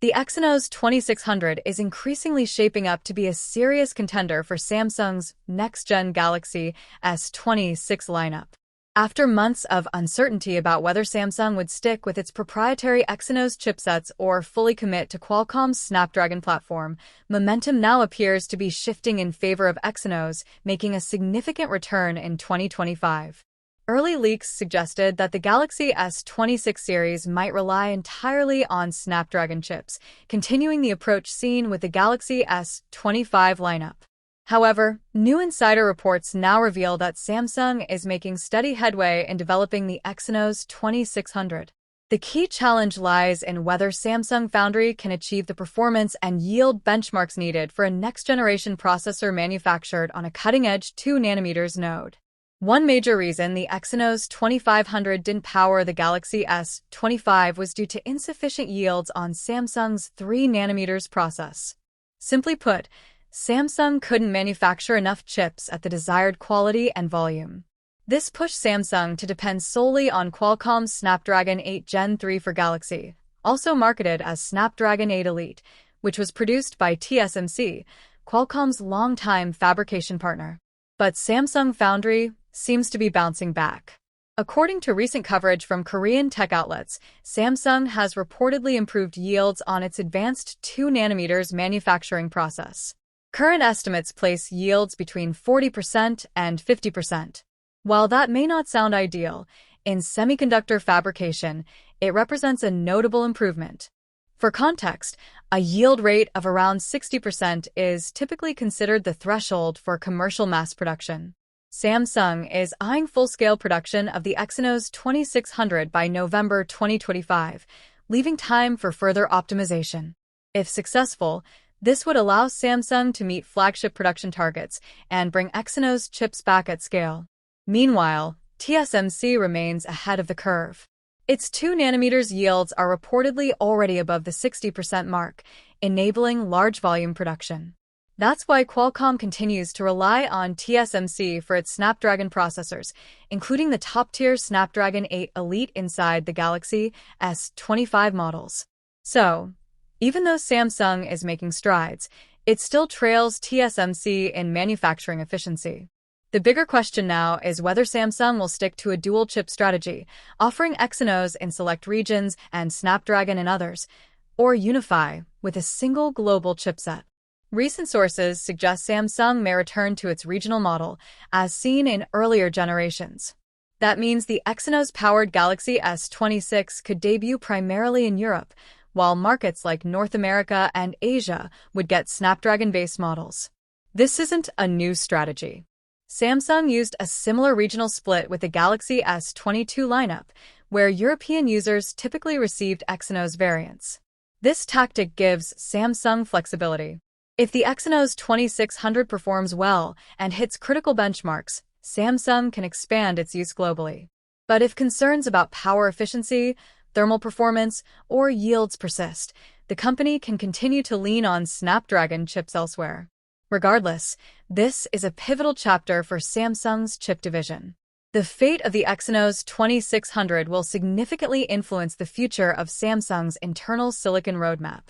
The Exynos 2600 is increasingly shaping up to be a serious contender for Samsung's next-gen Galaxy S26 lineup. After months of uncertainty about whether Samsung would stick with its proprietary Exynos chipsets or fully commit to Qualcomm's Snapdragon platform, momentum now appears to be shifting in favor of Exynos, making a significant return in 2025. Early leaks suggested that the Galaxy S26 series might rely entirely on Snapdragon chips, continuing the approach seen with the Galaxy S25 lineup. However, new insider reports now reveal that Samsung is making steady headway in developing the Exynos 2600. The key challenge lies in whether Samsung Foundry can achieve the performance and yield benchmarks needed for a next-generation processor manufactured on a cutting-edge 2nm node. One major reason the Exynos 2500 didn't power the Galaxy S25 was due to insufficient yields on Samsung's 3nm process. Simply put, Samsung couldn't manufacture enough chips at the desired quality and volume. This pushed Samsung to depend solely on Qualcomm's Snapdragon 8 Gen 3 for Galaxy, also marketed as Snapdragon 8 Elite, which was produced by TSMC, Qualcomm's longtime fabrication partner. But Samsung Foundry seems to be bouncing back. According to recent coverage from Korean tech outlets, Samsung has reportedly improved yields on its advanced 2nm manufacturing process. Current estimates place yields between 40% and 50%. While that may not sound ideal, in semiconductor fabrication, it represents a notable improvement. For context, a yield rate of around 60% is typically considered the threshold for commercial mass production. Samsung is eyeing full-scale production of the Exynos 2600 by November 2025, leaving time for further optimization. If successful, this would allow Samsung to meet flagship production targets and bring Exynos chips back at scale. Meanwhile, TSMC remains ahead of the curve. Its 2nm yields are reportedly already above the 60% mark, enabling large-volume production. That's why Qualcomm continues to rely on TSMC for its Snapdragon processors, including the top-tier Snapdragon 8 Elite inside the Galaxy S25 models. So, even though Samsung is making strides, it still trails TSMC in manufacturing efficiency. The bigger question now is whether Samsung will stick to a dual-chip strategy, offering Exynos in select regions and Snapdragon in others, or unify with a single global chipset. Recent sources suggest Samsung may return to its regional model, as seen in earlier generations. That means the Exynos-powered Galaxy S26 could debut primarily in Europe, while markets like North America and Asia would get Snapdragon-based models. This isn't a new strategy. Samsung used a similar regional split with the Galaxy S22 lineup, where European users typically received Exynos variants. This tactic gives Samsung flexibility. If the Exynos 2600 performs well and hits critical benchmarks, Samsung can expand its use globally. But if concerns about power efficiency, thermal performance, or yields persist, the company can continue to lean on Snapdragon chips elsewhere. Regardless, this is a pivotal chapter for Samsung's chip division. The fate of the Exynos 2600 will significantly influence the future of Samsung's internal silicon roadmap.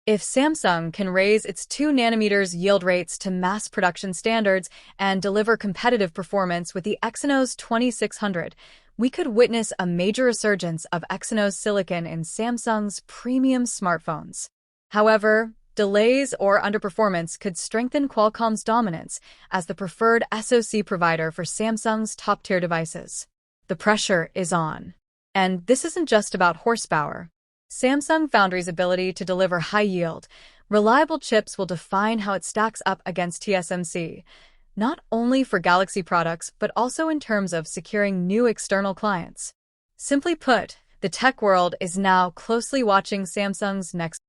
If Samsung can raise its 2nm yield rates to mass production standards and deliver competitive performance with the Exynos 2600, we could witness a major resurgence of Exynos silicon in Samsung's premium smartphones. However, delays or underperformance could strengthen Qualcomm's dominance as the preferred SoC provider for Samsung's top-tier devices. The pressure is on. And this isn't just about horsepower. Samsung Foundry's ability to deliver high-yield, reliable chips will define how it stacks up against TSMC, not only for Galaxy products but also in terms of securing new external clients. Simply put, the tech world is now closely watching Samsung's next